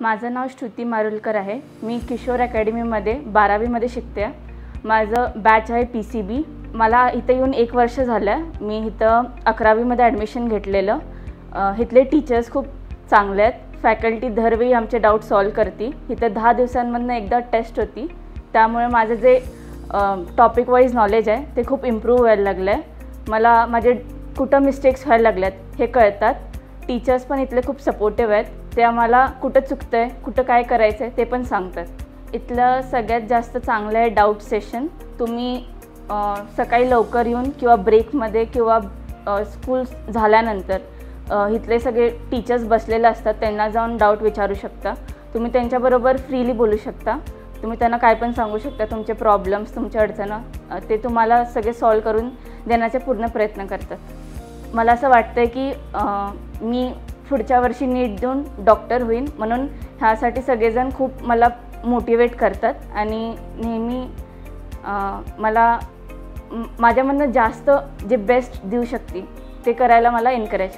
माझं नाव श्रुती मारुलकर आहे। मी किशोर अकॅडमीमध्ये 12वीमध्ये शिकते। माझं बॅच आहे PCB। मला इथे येऊन 1 वर्ष झालं। मी इथं 11वीमध्ये ॲडमिशन घेतलेलं। इथले टीचर्स खूप चांगले आहेत। फॅकल्टी दरवेळी आमचे डाऊट सॉल्व करते। इथं 10 दिवसांमधून एकदा टेस्ट होती, त्यामुळे माझं जे टॉपिक वाईज नॉलेज आहे ते खूप इम्प्रूव्ह व्हायला लागलं आहे। मला माझे कुठं मिस्टेक्स व्हायला लागल्यात हे कळतात। टीचर्स पण इथले खूप सपोर्टिव्ह आहेत। ते आम्हाला कुठं चुकतं आहे, कुठं काय करायचं आहे ते पण सांगतात। इथलं सगळ्यात जास्त चांगलं आहे डाऊट सेशन। तुम्ही सकाळी लवकर येऊन किंवा ब्रेकमध्ये किंवा स्कूल झाल्यानंतर इथले सगळे टीचर्स बसलेले असतात, त्यांना जाऊन डाऊट विचारू शकता। तुम्ही त्यांच्याबरोबर फ्रीली बोलू शकता। तुम्ही त्यांना काय पण सांगू शकता, तुमचे प्रॉब्लेम्स, तुमच्या अडचणी, ते तुम्हाला सगळे सॉल्व करून देण्याचे पूर्ण प्रयत्न करतात। मला असं वाटतं की मी पुढच्या वर्षी नीट देऊन डॉक्टर होईन, म्हणून ह्यासाठी सगळेजण खूप मला मोटिवेट करतात आणि नेहमी मला माझ्यामधनं जास्त जे बेस्ट देऊ शकते ते करायला मला एनकरेज